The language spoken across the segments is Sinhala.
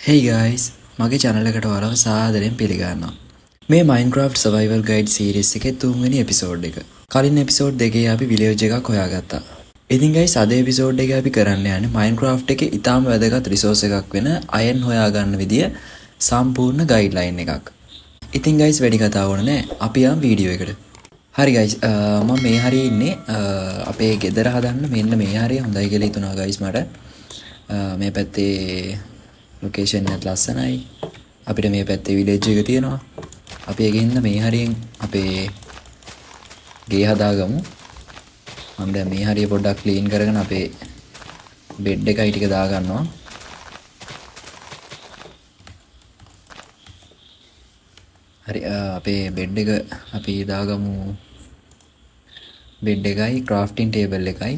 Hey guys, මගේ channel එකට ඔයාලව සාදරයෙන් පිළිගන්නවා. මේ Minecraft Survival Guide series එකේ 3 වෙනි episode එක. කලින් episode දෙකේ අපි village එකක් හොයාගත්තා. ඉතින් guys අද episode එකේ අපි කරන්න යන්නේ Minecraft එකේ ඉතාම වැදගත් resource එකක් වෙන iron හොයාගන්න විදිය සම්පූර්ණ guideline එකක්. ඉතින් guys වැඩි කතා ඕන නෑ. අපි යමු වීඩියෝ එකට. හරි guys මම මේ හරියේ ඉන්නේ අපේ ගෙදර හදන්න මෙන්න මේ හරිය හොඳයි කියලා හිතුණා guys මට. මේ පැත්තේ ලොකේෂන් එක ලස්සනයි. අපිට මේ පැත්තේ විලේජ් එක තියෙනවා. අපි එකකින්ද මේ හරියෙන් අපේ ගේ හදාගමු. මම දැන් මේ හරිය පොඩ්ඩක් ක්ලීන් කරගෙන අපේ බෙඩ් එකයි ටික දාගන්නවා. හරි අපේ බෙඩ් එක අපි දාගමු. බෙඩ් එකයි crafting table එකයි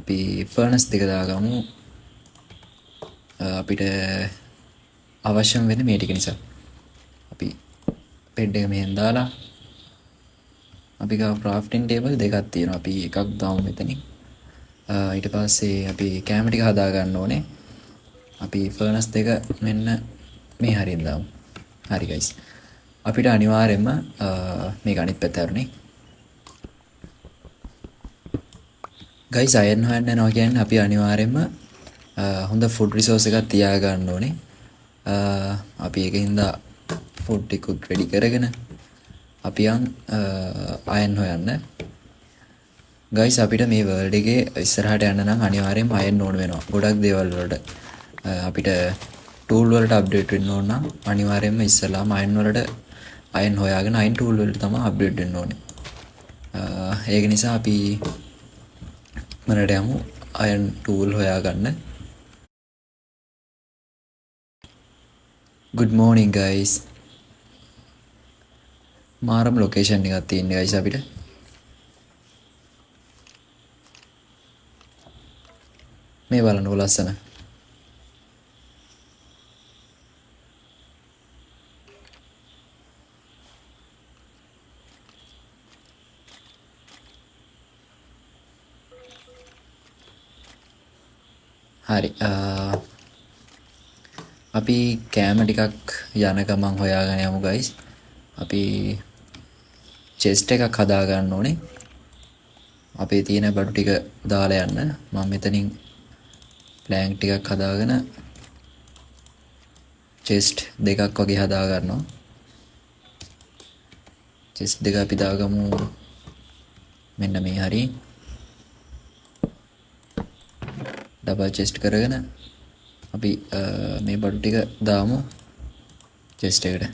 අපි furnace දෙක දාගමු. අපිට අවශ්‍යම වෙන්නේ මේ ටික නිසා. අපි බෙඩ් එක මෙහෙන් දාලා අපි ගාව crafting table දෙකක් තියෙනවා. අපි එකක් දාමු මෙතනින්. ඊට පස්සේ අපි කැම ටික හදා ගන්න ඕනේ. අපි furnace දෙක මෙන්න මේ හරියෙන් දාමු. හරි guys. අපිට අනිවාර්යයෙන්ම මේක අනිත් පැත්ත හරිනේ. guys iron හොයන්න යනවා කියන්නේ අපි අනිවාර්යයෙන්ම හොඳ food resource එකක් තියාගන්න ඕනේ. අපි ඒකින්ද food ටිකුත් ready කරගෙන අපි යන් iron හොයන්න. guys අපිට මේ world එකේ ඉස්සරහට යන්න නම් අනිවාර්යයෙන්ම iron ඕන වෙනවා. ගොඩක් දේවල් වලට අපිට tool වලට update වෙන්න ඕන නම් අනිවාර්යයෙන්ම ඉස්සලාම iron වලට iron හොයාගෙන iron tool වලට තමයි update වෙන්න ඕනේ. ඒක නිසා අපි මරට යමු iron tool හොයාගන්න. Good morning guys. මාරම location එකක් තියෙනවා guys අපිට. මේ බලන්නකො ලස්සන. හරි අපි කෑම ටිකක් යන ගමන් හොයාගෙන යමු guys. අපි chest එකක් හදා ගන්න ඕනේ. අපේ තියෙන බඩු ටික දාලා යන්න. මම මෙතනින් plank ටිකක් හදාගෙන chest දෙකක් වගේ හදා ගන්නවා. chest දෙක අපි දාගමු මෙන්න මේ හරිය. double chest කරගෙන අපි මේ බඩු ටික දාමු chest එකට.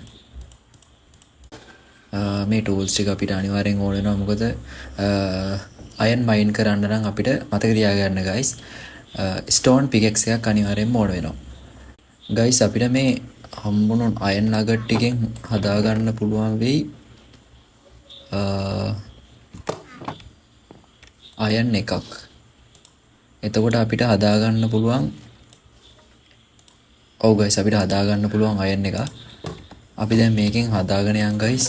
මේ tools ටික අපිට අනිවාර්යෙන් ඕන වෙනවා. මොකද iron mine කරන්න නම් අපිට මතක තියාගන්න guys stone pickaxe එකක් අනිවාර්යෙන්ම ඕන වෙනවා. guys අපිට මේ හම්බුණු iron nugget ටිකෙන් හදා ගන්න පුළුවන් වෙයි iron එකක්. එතකොට අපිට හදා ගන්න පුළුවන් guys අපිට හදා ගන්න පුළුවන් iron එක. අපි දැන් මේකෙන් හදාගෙන යන් guys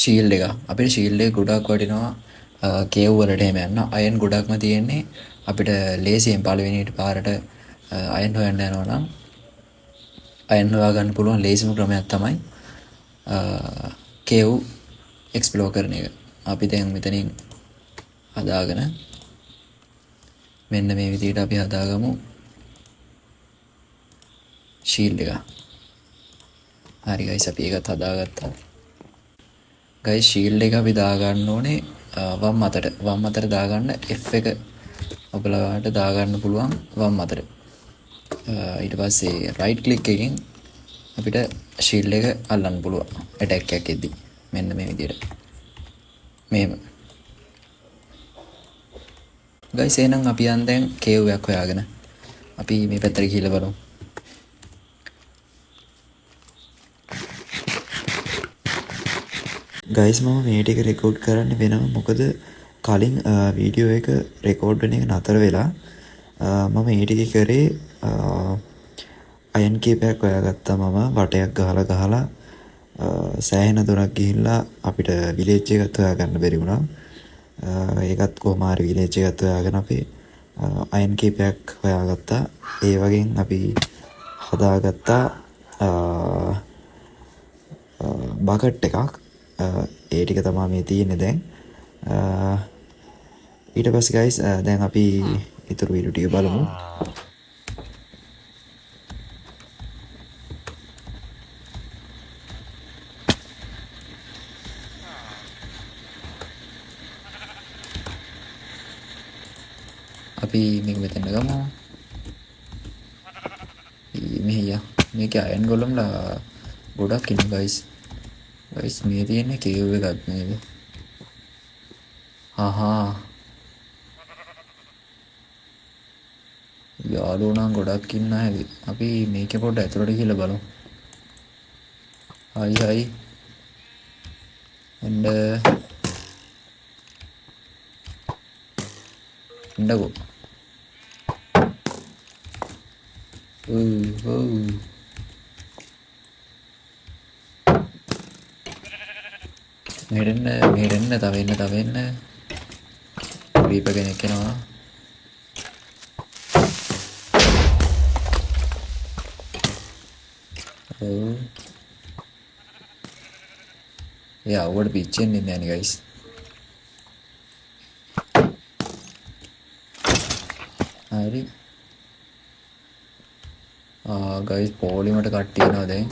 shield එක. අපිට shield එක ගොඩක් වටිනවා cave වලට එහෙම යන්න. iron ගොඩක්ම තියෙන්නේ අපිට ලේසියෙන් පළවෙනිට පාරට iron හොයන්න යනවා නම් iron හොයා ගන්න පුළුවන් ලේසිම ක්‍රමයක් තමයි cave explore කරන එක. අපි දැන් මෙතනින් හදාගෙන මෙන්න මේ විදිහට අපි හදාගමු shield එක. හරි guys අපි ඒකත් හදාගත්තා. guys shield එක අපි දාගන්න ඕනේ වම් අතට. වම් අතට දාගන්න F එක ඔබලාට දාගන්න පුළුවන් වම් අතට. ඊට පස්සේ right click එකෙන් අපිට shield එක අල්ලන්න පුළුවන් attack එකක් එද්දි. මෙන්න මේ විදිහට. මෙහෙම. guys එහෙනම් අපි යන් දැන් cave එකක් හොයාගෙන අපි මේ පැත්තට ගිහලා බලමු. guys මම මේ ටික රෙකෝඩ් කරන්න වෙනවා. මොකද කලින් වීඩියෝ එක රෙකෝඩ් වෙන එක නතර වෙලා මම මේ ටික කරේ අයන් කීපයක් හොයාගත්තා. මම වටයක් ගහලා සෑහෙන දුරක් ගිහිල්ලා අපිට විලේජ් එකක් හොයාගන්න බැරි වුණා. ඒකත් කොහොම හරි විලේජ් එකක් හොයාගෙන අපි අයන් කීපයක් හොයාගත්තා. ඒ වගේන් අපි හදාගත්තා බකට් එකක්. ඒ ටික තමයි මේ තියෙන්නේ දැන්. ඊට පස්සේ ගයිස් දැන් අපි ඊතුරු වීඩියෝ ටික බලමු. අපි මේක මෙතන ගමු. මෙහිය මේක අයන් ගොල්ලම්ලා ගොඩක් ඉන්න ගයිස්. ගයිස් මේ තියෙන්නේ කේව් එකක් නේද? හහා යාළුවෝ නම් ගොඩක් ඉන්න හැටි. අපි මේකේ පොඩ්ඩක් ඇතුළට ගිහලා බලමු. හයි එන්නකෝ. මෙහෙරෙන්න තව එන්න රීප කෙනෙක් එනවා. එයා අවුවට පිච්චෙන්නේ නැහැ නේ ගයිස්. හරි ගයිස් පොලිමට කට්ටිය එනවා දැන්.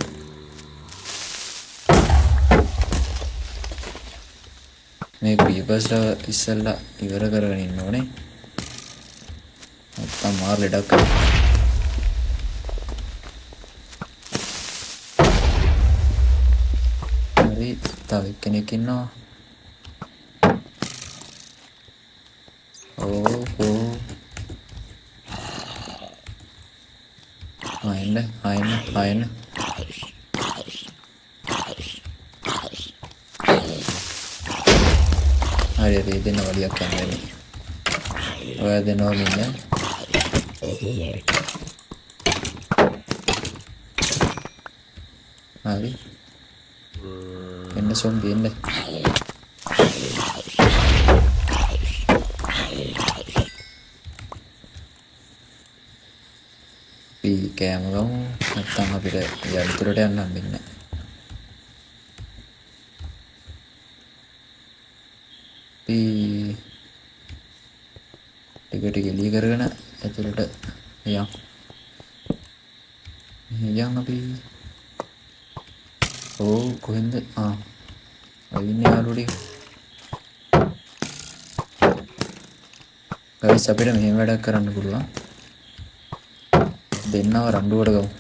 මේ ක්‍රීපර්ස්ලා ඉස්සෙල්ලා ඉවර කරගෙන ඉන්න ඕනේ. නැත්තම් මාර ලෙඩක් කරනවා. හරි තව එක්කෙනෙක් ඉන්නවා. ආයෙන්න හරි හරි දෙන්න වලියක් යන්නේ. ඔය දෙනවා මින්න. හරි එන්න සොම්බි එන්න. අපි කෑම ගමු. නැත්තම් අපිට යන්ත්‍රයට යන්න හම්බෙන්නේ නැහැ. ටික ටික එළිය කරගෙන ඇතුළට යන් අපි. කොහෙන්ද? අයි ඉන්නේ යාළුවෝ ටික. ගයිස් අපිට මෙහෙම වැඩක් කරන්න පුළුවන්. දෙන්නව රණ්ඩුවට ගමු.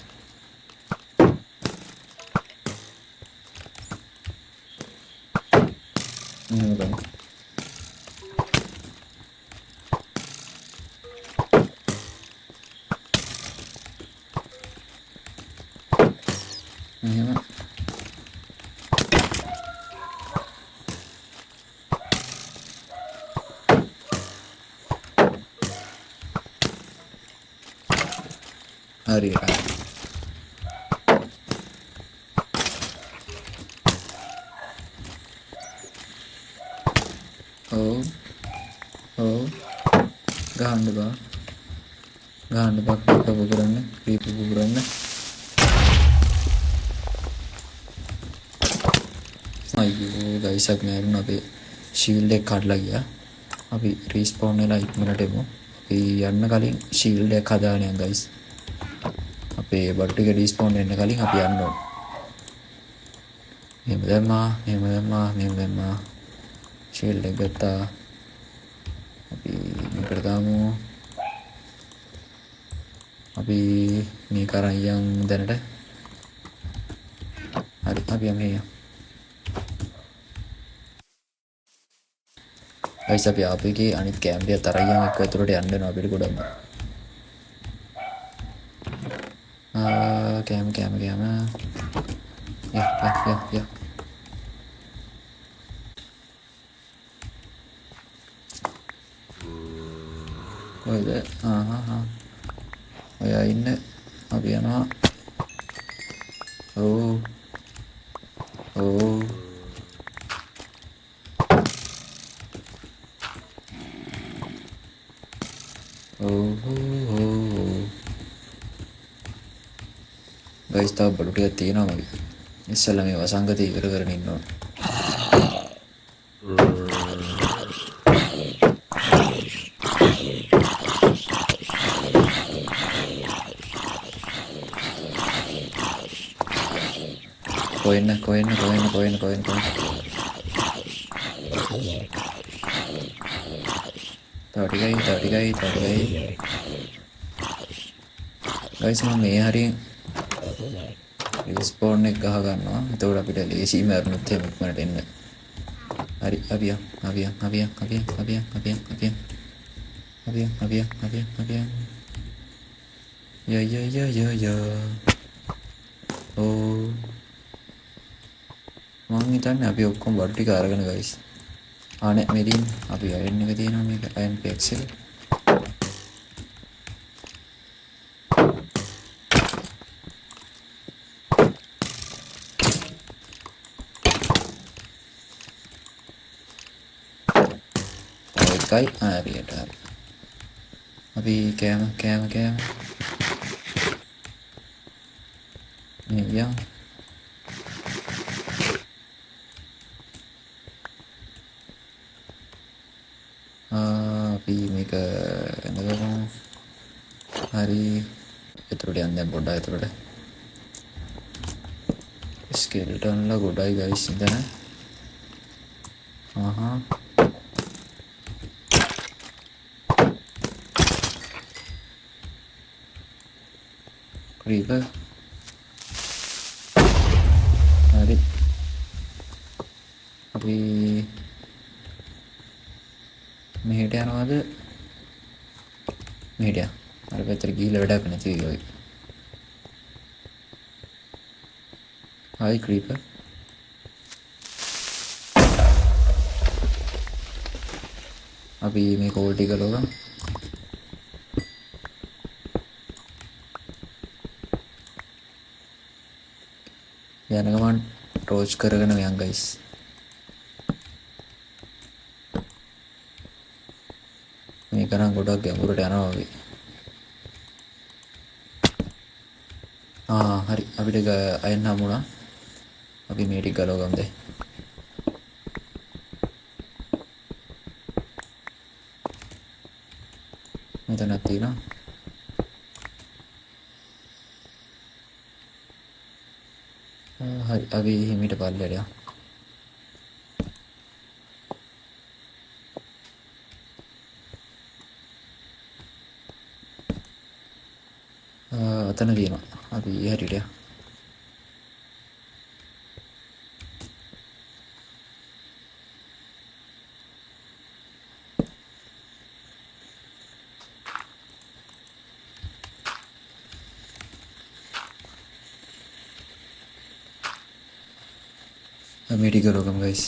මෙහෙම ගමු. මෙහෙම හරි ගහන්න බා ක්‍රීප් පුරන්න. අයියෝ ගයිස් අපි මෑරුණා. අපේ ෂීල්ඩ් එක කඩලා ගියා. අපි රීස්පෝන් වෙලා ඉක්මනට එමු. අපි යන්න කලින් ෂීල්ඩ් එක හදාගෙන යන්න ගයිස්. අපේ බඩු ටික රීස්පෝන් වෙන්න කලින් අපි යන්න ඕන. මෙහෙම දැම්මා. ෂීල්ඩ් එක ගත්තා. අපි මේකට දාමු. අපි මේ කරන් යන් දැනට. හරි අපි යමු. ගයිස් අපි ආපේකේ අනිත් කැම්පිය තරයන් එක්ක ඇතුළට යන්න වෙනවා අපිට ගොඩක්. කැම ය කොහෙද? ඔයා ඉන්න. අපි යනවා. ගයිස් තව බඩු ටිකක් තියෙනවා මගේ. ඉස්සෙල්ලා මේ වසංගතය ඉවර කරගෙන ඉන්න ඕන. කොහෙන්න තව ටිකයි ගයිස් මම මේ හරියෙන් ස්පෝන් එක ගහ ගන්නවා. එතකොට අපිට ලේසි මරණුත් එහෙම ඉක්මනට එන්න. හරි අවියන් ය ඕ මං හිතන්නේ අපි ඔක්කොම බඩු ටික අරගෙන ගයිස්. ආනේ මෙදින් අපි අයන් එක තියෙනවා මේක අයන් පෙක්ස් එක. එකයි හරියට හරි. අපි කෑම නියම් අපි මේක එනගමු. හරි එතකොට යන්න දැන් පොඩ්ඩක් එතකොට ස්කෙල්ටන්ලා ගොඩයි ගයිස් ඉතන. ක්‍රීපර් හරි අපි මෙහෙට යනවාද මෙහෙට යන්න. අර පැත්තට ගිහිල්ලා වැඩක් නැති වෙයි. හයි ක්‍රීපර් අපි මේ කෝල් ටික ලෝගම් යන ගමන් ටෝච් කරගෙන යන් ගයිස්. මේක නම් ගොඩක් ගැඹුරට යනවා වගේ. හරි අපිට අයන්න හමුණා. අපි මේ ටික ගලව ගමුද? මෙතනක් තියෙනවා. හරි අපි හිමීට පල්ලෙට යමු. අතන තියෙනවා. අපි හැටියට යමු. මේ ටික ලෝගම් ගයිස්.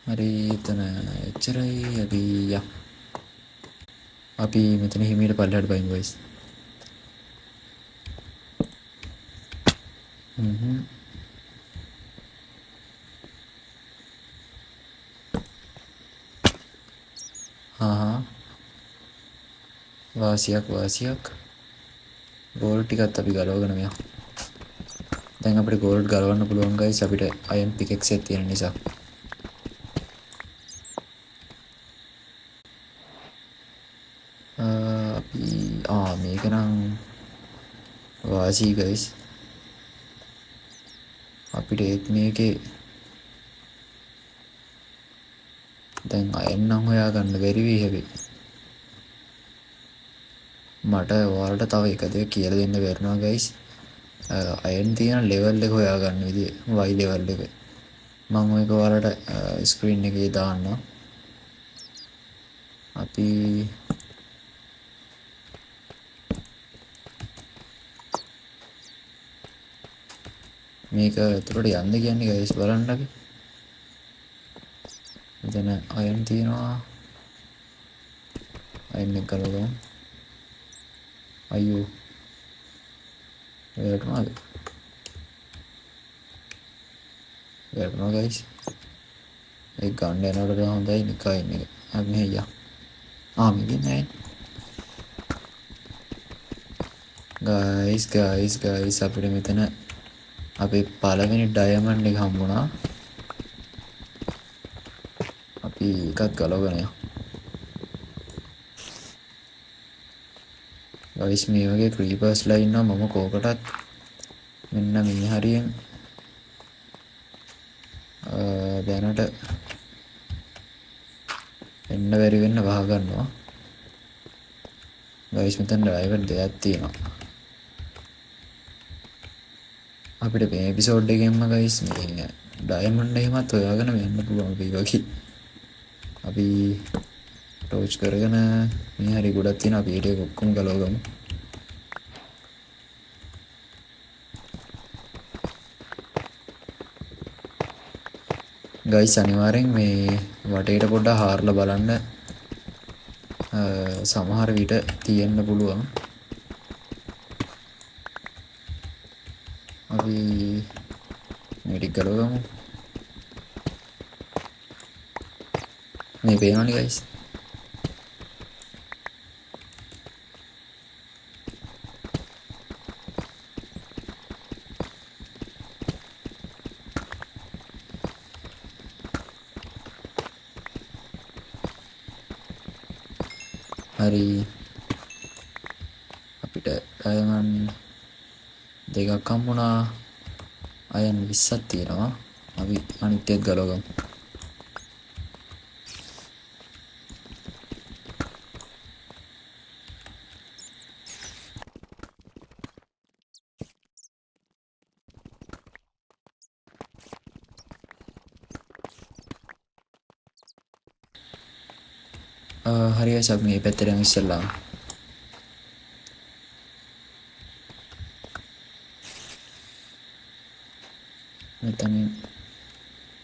හරි එතන එච්චරයි. අපි මෙතන හිමීට පල්ලෙහාට බයින් ගයිස්. වාසියක් ගෝල්ඩ් ටිකත් අපි ගලවගෙන යමු. දැන් අපිට ගෝල්ඩ් ගලවන්න පුළුවන් ගයිස් අපිට අයන් පිකෙක්ස් එක තියෙන නිසා. අපි මේක නම් වාසි ගයිස්. අපිට ඒත් මේකේ දැන් අයන් නම් හොයාගන්න බැරි වෙයි හැබැයි. මට ඔයාලට තව එක දෙයක් කියලා දෙන්න බැරිනවා ගයිස්. අයන් තියෙන ලෙවල් එක හොයාගන්න විදිය y ලෙවල් එක. මම මේක ඔයාලට ස්ක්‍රීන් එකේ දාන්නම්. අපි මේක ඇතුළට යන්න කියන්නේ ගයිස් බලන්න අපි. මෙතන අයන් තියෙනවා. අයන් එක ගලවමු. අයියෝ වැටුණා ගයිස්. ඒ ගන්න යනකොට හොඳයි නිකන් ඉන්නේ. අපි මෙහෙය. මෙන්නේ ගයිස් අපිට මෙතන අපේ පළවෙනි ඩයමන්ඩ් එක හම්බුණා. අපි එකක් ගලවගෙන යමු. ගයිස් මේ වගේ ක්‍රීපර්ස්ලා ඉන්නවා මම කෝකටත් මෙන්න මේ හරියෙන් දැනට එන්න බැරි වෙන්න වහ ගන්නවා. ගයිස් මෙතන ඩ්‍රයිවර් දෙයක් තියෙනවා. අපිට මේ එපිසෝඩ් එකෙන්ම ගයිස් මේ ඩයමන්ඩ් එහෙමත් හොයාගෙන යන්න පුළුවන් අපි වගේ. අපි ටෝච් කරගෙන මේ හරි ගොඩක් තියෙනවා අපි ඊට ඔක්කොම ගලවගමු. ගයිස් අනිවාර්යෙන් මේ වටේට පොඩ්ඩක් හාරලා බලන්න. සමහර විට තියෙන්න පුළුවන්. අපි මේ ටික ගලවගමු. මේ පේනවනේ ගයිස්. හරි අපිට ඩයමන්ඩ් දෙකක් හම්බුණා. අයන් 20ක් තියෙනවා. අපි අනිත් එක ගලවගමු. හරි guys අපි මේ පැත්තට යමු ඉස්සෙල්ලා. මෙතන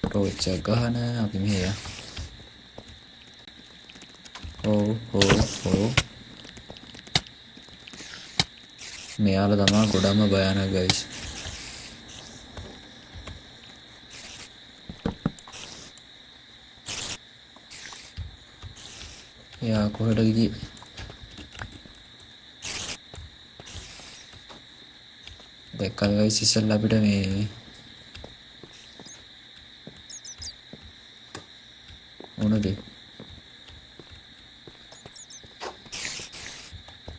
ටෝච් එක ගහන අපි මෙහෙය. මෙයාලා තමයි ගොඩම භයානක guys. යා කොහෙටද ගියේ? දැක්කද guys ඉස්සෙල්ලා අපිට මේ මොනද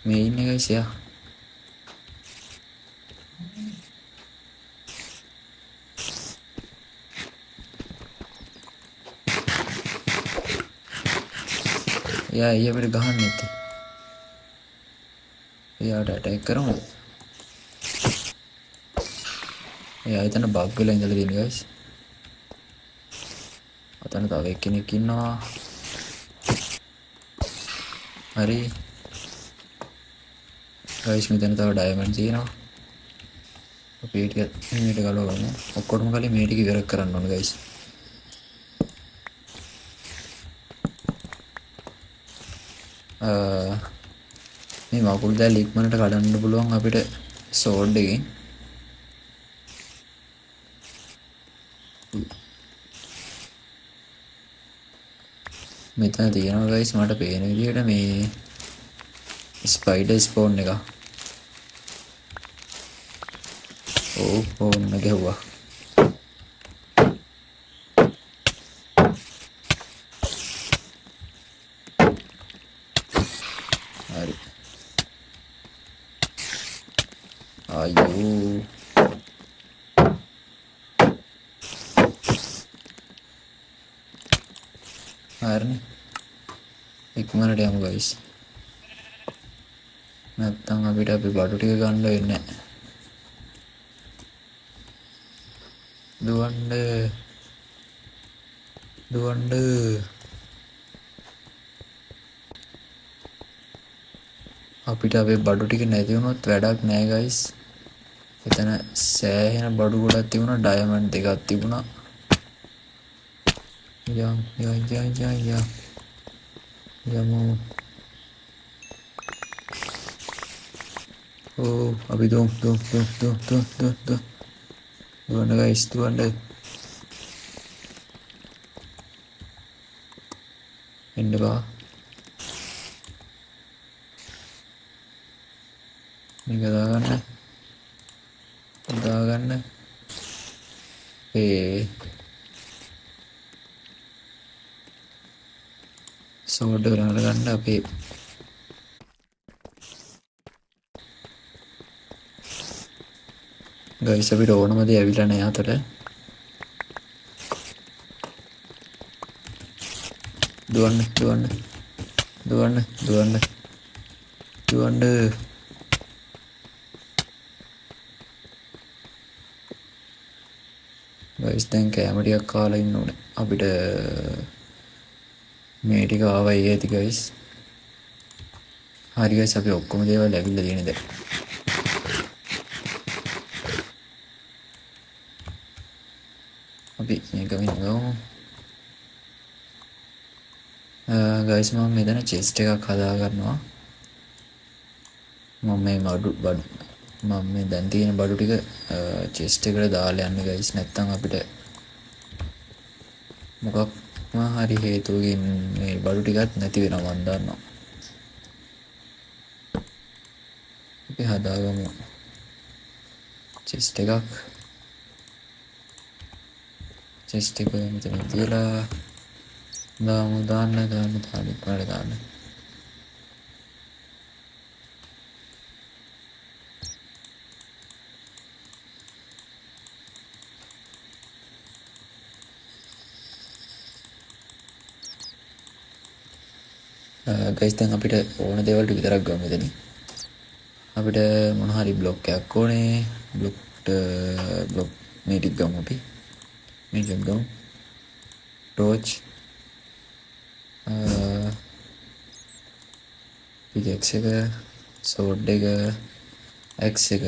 මේ ඉන්නේ guys යා. යා ඊ අපිට ගහන්න නැත්තේ. යාට ඇටැක් කරමු. යා එතන බග් වෙලා ඉඳලා තියෙනවා guys. අතන තව එක්කෙනෙක් ඉන්නවා. හරි guys මෙතන තව ඩයමන්ඩ් තියෙනවා. අපි ටික මේට ගලවගමු. ඔක්කොටම කලින් මේ ටික ඉවර කරන්න ඕන guys. මේ මකුළු දැල් ඉක්මනට කඩන්න පුළුවන් අපිට සෝඩ් එකෙන්. මෙතන තියෙනවා guys මට පේන විදිහට මේ ස්පයිඩර් ස්පෝන් එක. ඕන්න ගැහුවා. හරි. අයියෝ. හරිනේ. ඉක්මනට යමු guys. නැත්තම් අපිට අපි බඩු ටික ගන්න වෙන්නේ නැහැ. දුවන්න අපිට අපේ බඩු ටික නැති වුණොත් වැඩක් නැහැ guys. එතන සෑහෙන බඩු ගොඩක් තිබුණා. ඩයමන්ඩ් දෙකක් තිබුණා. යමු. අපි දුවන්න guys දුවන්න. එන්න බා මේක දාගන්න ඒ සෝඩ් එක ළඟට ගන්න අපේ ගයිස් අපිට ඕනම දේ ඇවිල්ලා නැහැ අතට දුවන්න ගයිස් දැන් කෑම ටිකක් කාලා ඉන්න ඕනේ අපිට මේ ටික ආවයි ඇති ගයිස් හරි ගයිස් අපි ඔක්කොම දේවල් ඇවිල්ලා තියෙන දැන් අපි මේක විඳගමු ගයිස් මම මෙතන චෙස්ට් එකක් හදා ගන්නවා මම මේ මම මේ දැන් තියෙන බඩු ටික චෙස්ට් එකට දාලා යන්න ගයිස් නැත්තම් අපිට මොකක්ම හරි හේතුවකින් මේ බඩු ටිකත් නැති වෙනවා මන් දන්නවා අපි හදාගමු චෙස්ට් එකක් චෙස්ට් එක මෙතන තියලා දාන්න ගයිස් දැන් අපිට ඕන දේවල් ටික විතරක් ගමු මෙතනින් අපිට මොන හරි බ්ලොක් එකක් ඕනේ බ්ලොක් මේ ටික ගමු අපි මේ ටික ගමු ටෝච් පිකෙක්ස් එක සෝඩ් එක ඇක්ස් එක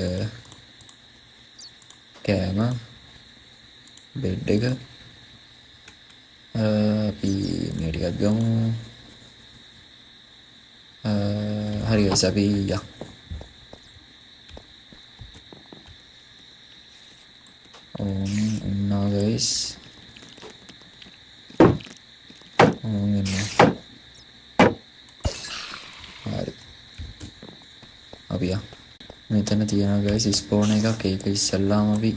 කෑම බෙඩ් එක අපි මේ ටිකත් ගමු හරි ගයිස් අපි යා ඉන්නවා ගයිස් ඉන්නවා හරි අපි යා මෙතන තියෙනවා ගයිස් ස්පෝන් එකක් ඒක ඉස්සල්ලාම අපි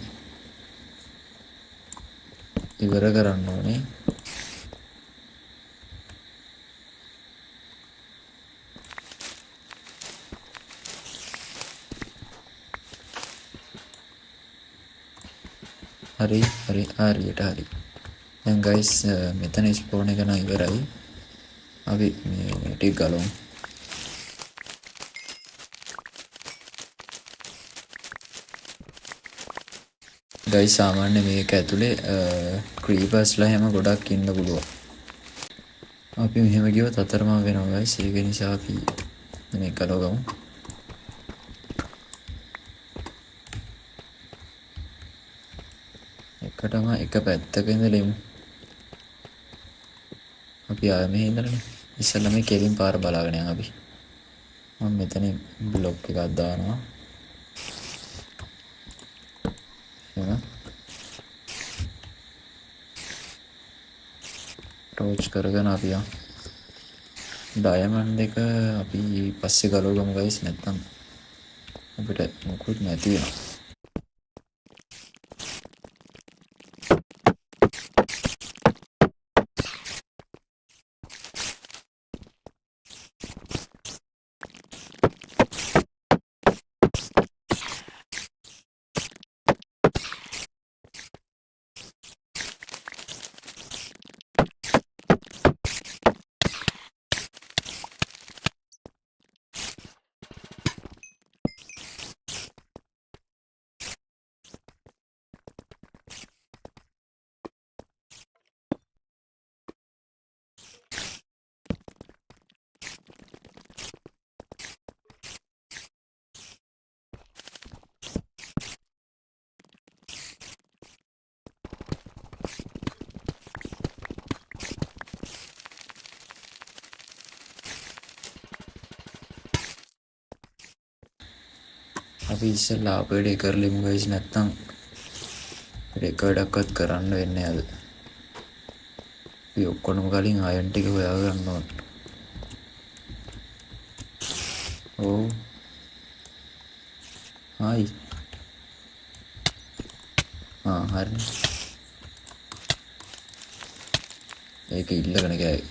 ඉවර කරන්න ඕනේ හරි හරියට හරි දැන් ගයිස් මෙතන ස්පෝන් එක නම් ඉවරයි අපි මේ ටික ගලමු ගයිස් සාමාන්‍ය මේක ඇතුලේ ක්‍රීපර්ස්ලා හැම ගොඩක් ඉන්න පුළුවන් අපි මෙහෙම ගියොත් අතරමං වෙනවා ගයිස් ඒක නිසා අපි මේක ගලවගමු එකටම එක පැත්තක ඉඳලෙමු අපි ආයෙ මෙහෙ ඉඳලානේ ඉස්සෙල්ලා මේ කෙලින් පාර බලාගෙන යමු අපි මම මෙතනින් බ්ලොක් එකක් දානවා එහෙනම් ටෝච් කරගෙන අපි යමු ඩයමන්ඩ් එක අපි පස්සේ ගලවගමු ගයිස් නැත්තම් අපිට මොකුත් නැති වෙනවා අපි ඉස්සෙල්ලා අපේ වැඩේ කරලිමු ගයිස් නැත්තම් රෙකෝඩ් එකක්වත් කරන්න වෙන්නේ අද අපි ඔක්කොම කලින් අයන් ටික හොයාගන්න ඕන. ඔව්. හායි. හරිනේ. ඒක ඉල්ලගෙන ගෑයි.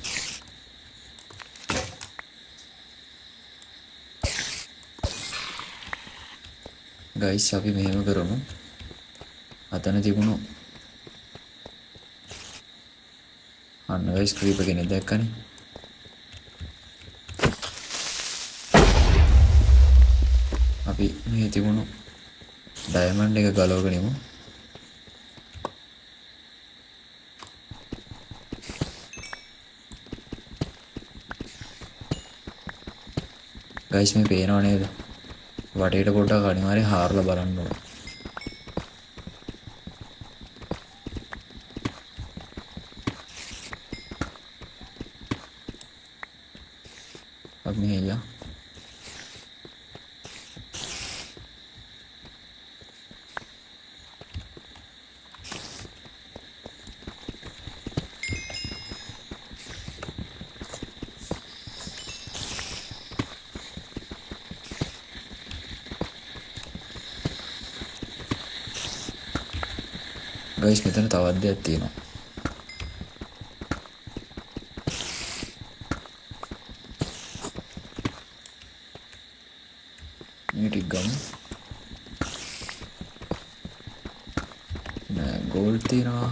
ගයිස් අපි මෙහෙම කරමු. අතන තිබුණු අන්න ගයිස් ක්‍රීපර් කෙනෙක් දැක්කනේ. අපි මේ තිබුණු ඩයමන්ඩ් එක ගලවගෙන ඉමු. ගයිස් මේ පේනව නේද? වටේට පොඩ්ඩක් අනිවාර්යෙන් හාරලා බලන්න ඕන. අපි මේ යා ගයිස් මෙතන තවත් දෙයක් තියෙනවා. මේ ටික ගමු. නෑ ගෝල්ඩ් තියෙනවා.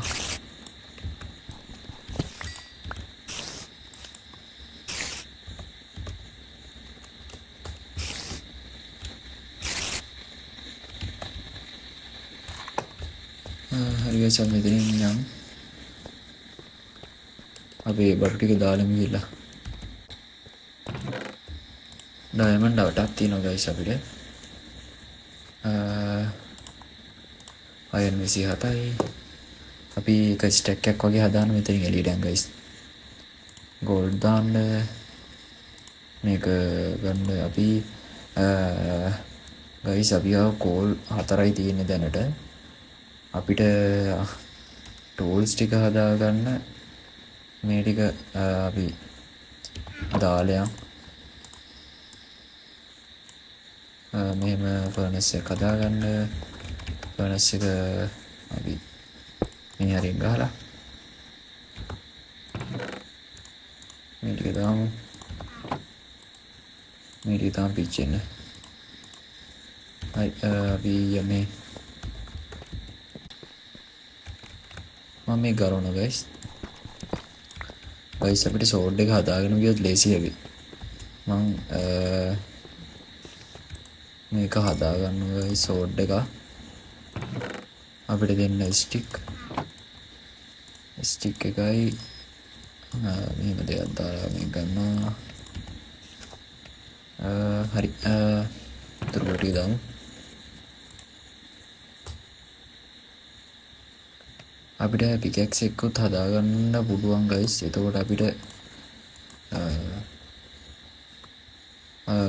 හරි ගයිස් අපි මෙතනින් යමු. අපි බඩු ටික දාලම ගිහලා ඩයමන්ඩ් අවටක් තියෙනවා ගයිස් අපිට. අයන් 27යි. අපි එක ස්ටැක් එකක් වගේ හදාන්න මෙතනින් එළියට යන් ගයිස්. ගෝල්ඩ් දාන්න මේක ගන්න අපි ගයිස් අපි කෝල් 4යි තියෙන්නේ දැනට. අපිට ටූල්ස් ටික හදාගන්න මේ ටික අපි දාලයන් මෙහෙම ෆර්නස් එක හදාගන්න. ෆර්නස් එක අපි මේ හරියෙන් ගහලා මේ ටික දාමු. මේ ටික දාමු පිච්චෙන්න. හරි අපි යන්නේ. මම මේ ගරවන ගයිස්. ගයිස් අපිට සෝඩ් එක හදාගෙන ගියොත් ලේසි හැබි. මං මේක හදාගන්න ගයිස් සෝඩ් එක. අපිට දෙන්න ස්ටික් එකයි මෙහෙම දෙයක් දාලා මේ ගන්නවා. හරි තුරුටි දාමු. අපිට පිකැක්ස් එක්කුත් හදාගන්න පුළුවන් ගයිස්. එතකොට අපිට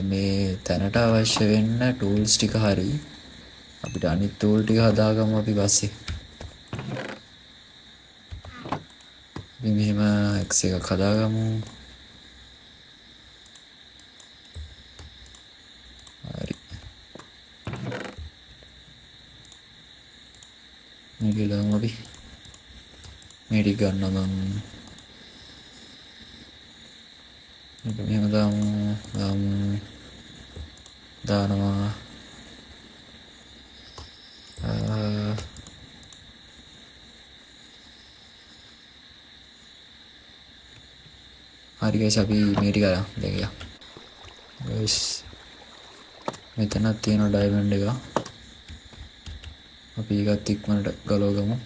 මේ තැනට අවශ්‍ය වෙන්න ටූල්ස් ටික හරි අපිට අනිත් ටූල් ටික හදාගමු අපි පස්සේ. අපි මෙහෙම එක්ස් එකක් හදාගමු. හරි මේක දාමු අපි. මේ ටික ගන්නවා මම. මේක මෙහෙම දානවා. හරි ගයිස් අපි මේ ටික අරන් දැන් ගියා. ගයිස් මෙතනක් තියෙන ඩයමන්ඩ් එක. අපි ඒකත් ඉක්මනට ගලවගමු.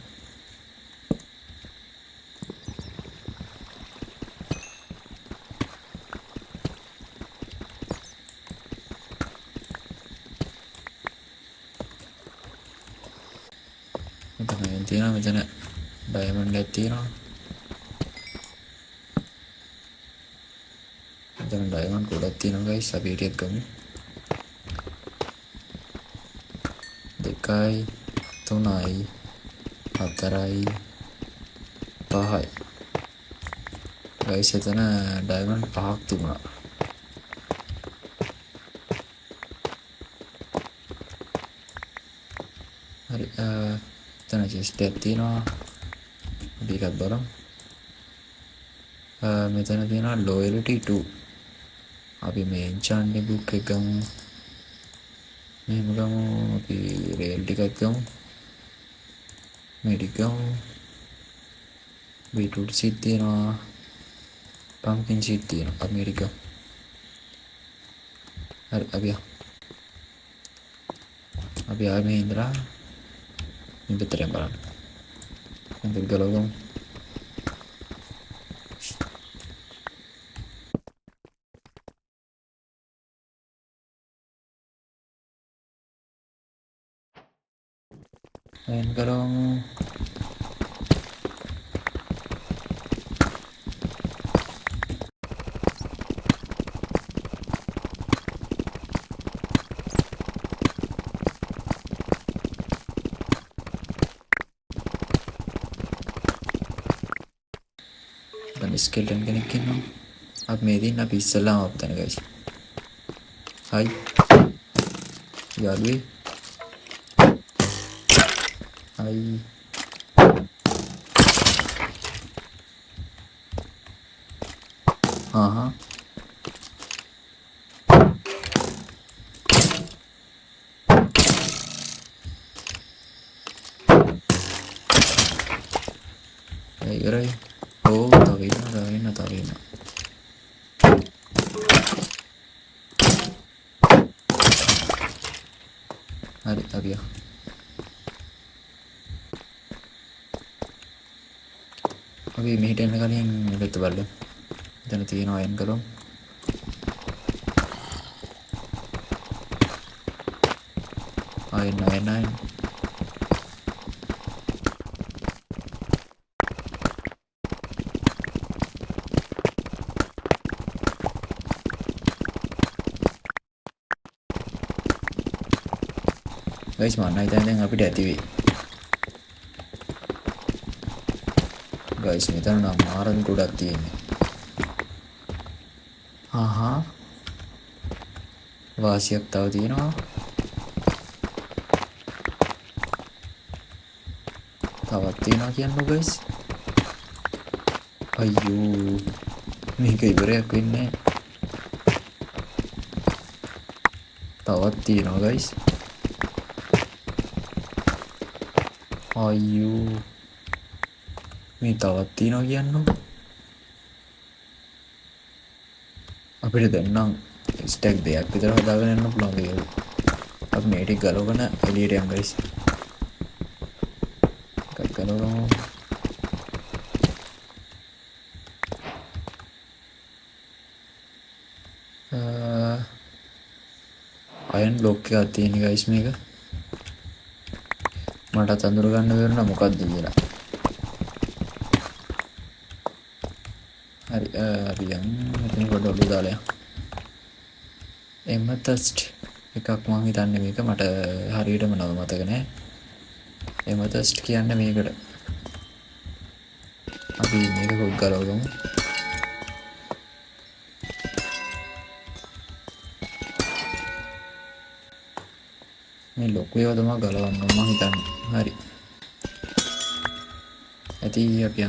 මෙතන තියෙනවා. මෙතන ඩයමන්ඩ් එකක් තියෙනවා. මෙතන ඩයමන්ඩ් ගොඩක් තියෙනවා ගයිස්. අපි හිටියත් ගමු. 2යි 3යි 4යි 5යි ගයිස් එතන ඩයමන්ඩ් 5ක් තිබුණා. හරි එතන චෙස්ට් එකක් තියෙනවා. අපි එකක් බලමු. මෙතන තියෙනවා loyalty 2. අපි මේ එන්චාන්ට් බුක් එක ගමු. මෙහෙම ගමු. අපි රේල් ටිකක් ගමු. මේ ටික ගමු. බීට්‍රූට් සීඩ් තියෙනවා. පම්කින් සීඩ් තියෙනවා. අපි මේ ටික ගමු. හරි අපි ආවේ මේ ඉඳලා මේ පැත්තට බලන්න. මෙතන ගලවමු. Ayan kalong dan skeleton kenek inno ab මේ දින්න අපි ඉස්සෙල්ලාම අපතන guys hi යාළුවේ hi ආහා ඉවරයි තව ඉන්න හරි අපි මෙහෙට එන්න කලින් මෙතන බලමු. එතන තියෙනවා අයන් කරමු. අයන් guys mana දැන් අපිට ඇති වෙයි. guys මෙතන නම් මාරන් ගොඩක් තියෙන්නේ. ආහා වාසියක් තව තියෙනවා. තවත් තියෙනවා කියන්නකො guys. අයියෝ මේක ඉවරයක් වෙන්නේ. තවත් තියෙනවා guys. අයියෝ මේ තවත් තියෙනවා කියන්නකො. අපිට දැන් නම් ස්ටැක් දෙකක් විතර හදාගෙන යන්න පුළුවන් කියලා. අපි මේ ටික ගලවගෙන එළියට යමු guys. එකක් ගලවමු. අයන් බ්ලොක් එකක් තියෙන guys මේක. මට අඳුර ගන්න බැරුණා මොකක්ද කියලා. හරි අපි මෙතන පොඩ්ඩක් දාලා එමෙතස්ට් එකක් මම හිතන්නේ මේක මට හරියටම නම මතක නෑ. එමෙතස්ට් කියන්නේ මේකට. අපි මේක කොක් ගලවගමු. මේ ලොකු ඒවා තමයි ගලවන්න මම හිතන්නේ. හරි. ඇති අපි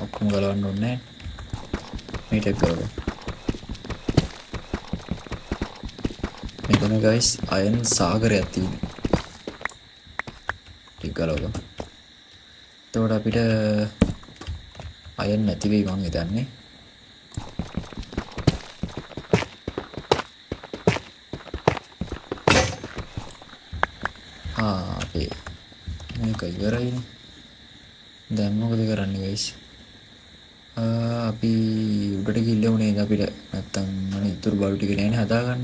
ඔක්කොම ගලවන්න ඕනේ. මේක ගලවමු. මෙතන guys අයන් සාගරයක් තියෙනවා. ටික ගලවමු. එතකොට අපිට අයන් නැති වෙයි මං හිතන්නේ. අපි මේක ඉවරයිනේ. දැන් මොකද කරන්නේ guys? අපි උඩට ගිහිල්ලා උනේ අපිට නැත්තම් අනේ ඉතුරු බඩු ටික නෑනේ හදාගන්න.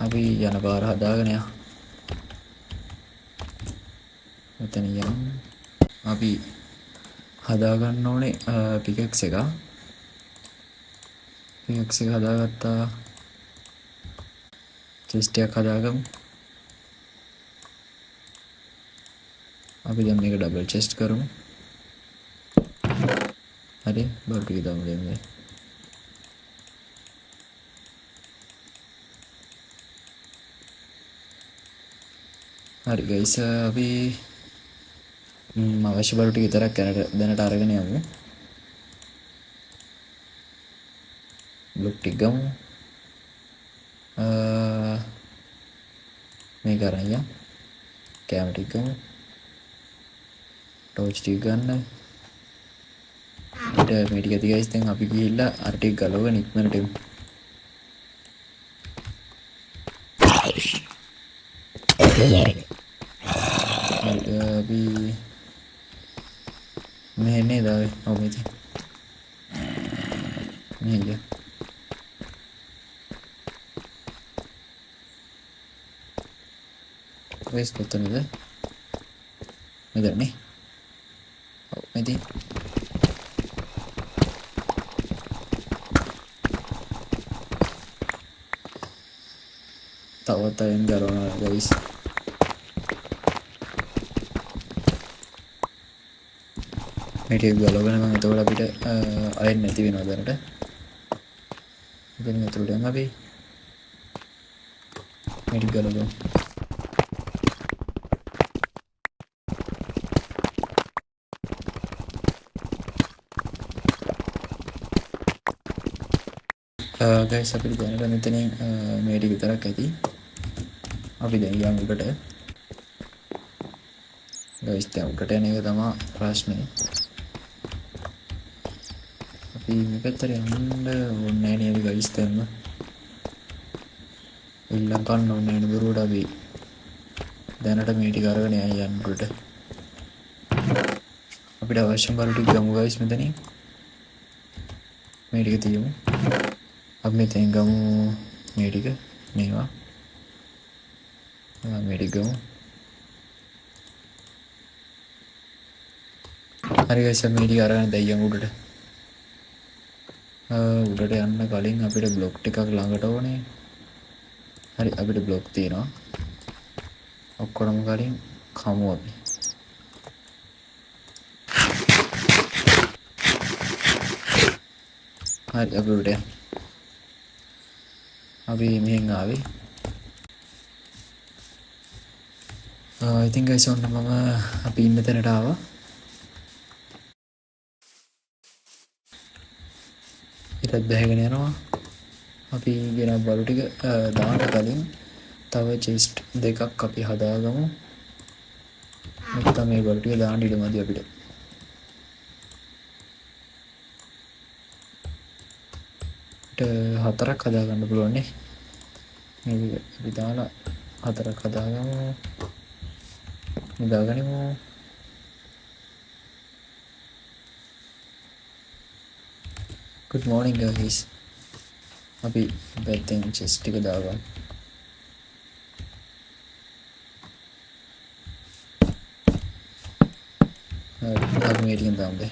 අපි යන පාර හදාගෙන යමු. මෙතන යමු. අපි හදාගන්න ඕනේ පිකැක්ස් එක. පිකැක්ස් එක හදාගත්තා. චෙස්ට් එකක් හදාගමු. අපි දැන් මේක ඩබල් චෙස්ට් කරමු. හරි බල්ට් ටික දාමු දැන් මේ. හරි ගයිස් අපි අවශ්‍ය බල්ට් ටික විතරක් දැනට අරගෙන යමු. බ්ලොක් ටික ගමු. මේක අරන් යන්න. කැම ටික ගමු. ටෝච් ටික ගන්න. ඊට මේ ටික ඇති ගයිස් දැන් අපි ගිහිල්ලා අර ටික ගලවගෙන ඉක්මනට එමු. අපි මේ නේද ආවේ ඔව් මේ තියෙන මේ ගයිස් කොතනද මෙතන නේ ඔව් මේ තියෙන තවත් අයන් ගලවනවා ගයිස්. මේ ටික ගලවගෙන මම එතකොට අපිට අයන් නැති වෙනවා දැනට. ඉතින් මෙතනට යමු අපි. මේ ටික ගලවමු. ගයිස් අපිට දැනට මෙතනින් මේ ටික විතරක් ඇති. අපි දැන් යමු උඩට. ගයිස් දැන් උඩට යන එක තමයි ප්‍රශ්නේ. අපි මේ පැත්තට යන්න ඕනේ නැහැ නේද ගයිස් දැන්ම. ඉල්ලන් කන්න ඕනේ නේද බරුවට අපි. දැනට මේ ටික අරගෙන යන්න උඩට. අපිට අවශ්‍ය බරු ටික ගමු ගයිස් මෙතනින්. මේ ටික තියමු. අපි මෙතෙන් ගමු මේ ටික මේවා. මේ ටික ගමු. හරි ගයිස් මේ ටික අරගෙන දැන් යමු උඩට. උඩට යන්න කලින් අපිට බ්ලොක් ටිකක් ළඟට ඕනේ. හරි අපිට බ්ලොක් තියෙනවා. ඔක්කොම කලින් කමු අපි. හරි අපි උඩට යමු. අපි මෙහෙන් ආවේ. ඉතින් ගයිස් ඔන්න මම අපි ඉන්න තැනට ආවා. ඊටත් බැහැගෙන යනවා. අපි ගෙන බලු ටික දාන්න කලින් තව චෙස්ට් දෙකක් අපි හදාගමු. නැත්නම් මේ බලු ටික දාන්න ඉඩමදි අපිට. හතරක් හදාගන්න පුළුවන් නේ. මේ අපි දාලා හතරක් හදාගමු. නිදාගනිමු. Good morning guys. අපි පැත්තෙන් chest ටික දාගමු. අපි මේ ටිකෙන් දාමු.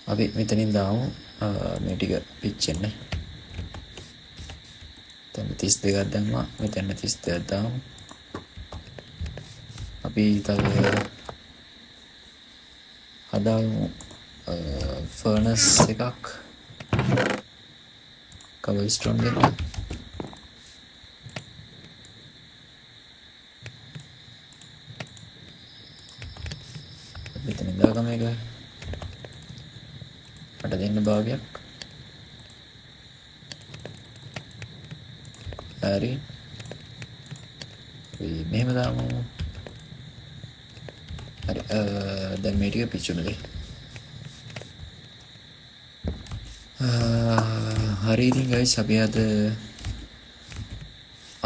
අපි මෙතනින් දාමු මේ ටික පිච්චෙන්නේ. දැන් 32ක් දැම්මා. මෙතන 32ක් දාමු. අපි තව හදාමු furnace එකක්. cobblestone දෙන්න. මෙතනින් දාගම එක. මට දෙන්න භාගයක්. හරි. මෙහෙම දාමු. හරි දැන් මේ ටික පිච්චුණද? හරි ඉතින් guys අපි අද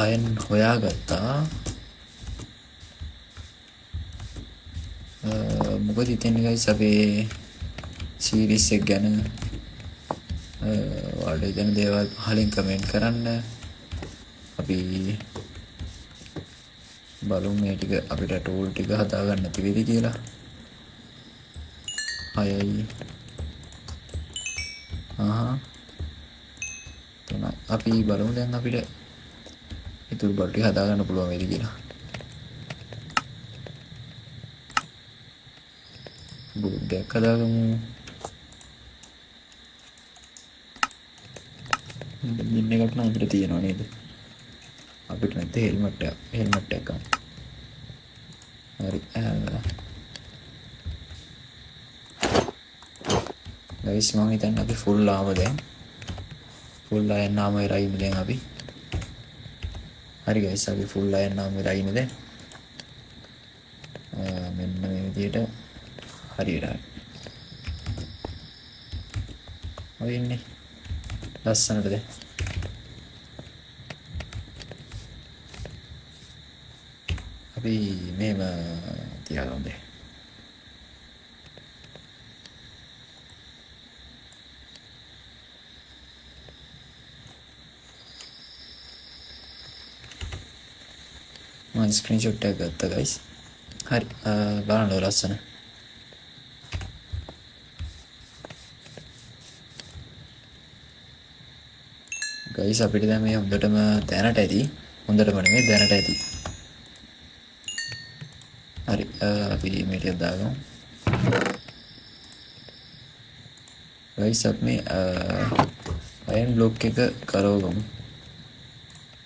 අයන් හොයාගත්තා. මොකද ඉතින් guys අපේ සීරීස් එක ගැන ඔයාලට දැන දේවල් පහලින් කමෙන්ට් කරන්න. අපි බලමු මේ ටික අපිට ටූල් ටික හදාගන්න නැති වෙයිද කියලා. අයයි අපි බලමු දැන් අපිට ඉතුරු බඩු ටික හදාගන්න පුළුවන් වෙයිද කියලා. බෝඩ්ඩයක් හදාගමු. ඉන්න එකට නම් අපිට තියෙනවා නේද? අපිට නැත්te හෙල්මට් එකක් ගන්න. හරි. ගයිස් මම හිතන්නේ අපි ෆුල් ආම දැන්. ෆුල් ආයන් නාම ඉරයිනේ දැන් අපි. හරි ගයිස් අපි ෆුල් ආයන් නාම ඉරයිනේ දැන්. මෙන්න මේ විදිහට හරියට හරි. ඔය ඉන්නේ. ලස්සනට දැන්. අපි මේම තියාගමු දැන්. මම ස්ක්‍රීන්ෂොට් එකක් ගත්තා ගයිස්. හරි බලන්න ලස්සන. ගයිස් අපිට දැන් මේ හොඳටම දැනට ඇති. හොඳටම නෙමෙයි දැනට ඇති. හරි අපි මේ ටික දාගමු. ගයිස් අපි මේ අයන් බ්ලොක් එක කරවගමු.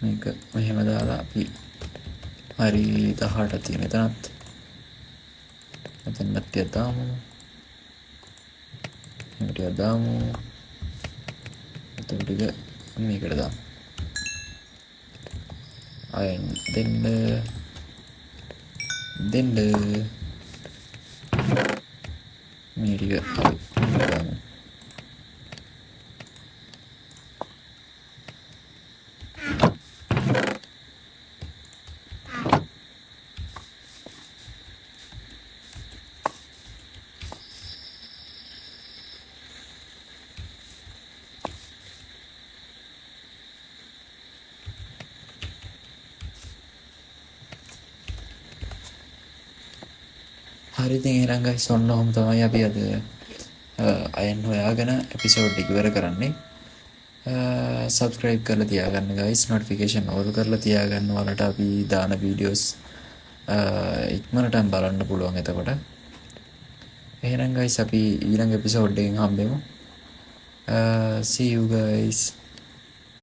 මේක මෙහෙම දාලා අපි හරි 18ක් තියෙන එතනත් මෙතන ටිකක් දාමු. මේ ටික දාමු. එතකොට ටික මේකට දාමු. අයන් දෙන්න මේ ටික අපි දාමු. හරි ඉතින් එහෙනම් ගයිස් ඔන්න ඔහොම තමයි අපි අද අයන් හොයාගෙන එපිසෝඩ් එක ඉවර කරන්නේ. සබ්ස්ක්‍රයිබ් කරලා තියාගන්න ගයිස්, නොටිෆිකේෂන් ඕල් කරලා තියාගන්න. ඔයාලට අපි දාන වීඩියෝස් ඉක්මනටම බලන්න පුළුවන් එතකොට. එහෙනම් ගයිස් අපි ඊළඟ එපිසෝඩ් එකෙන් හම්බෙමු. See you guys.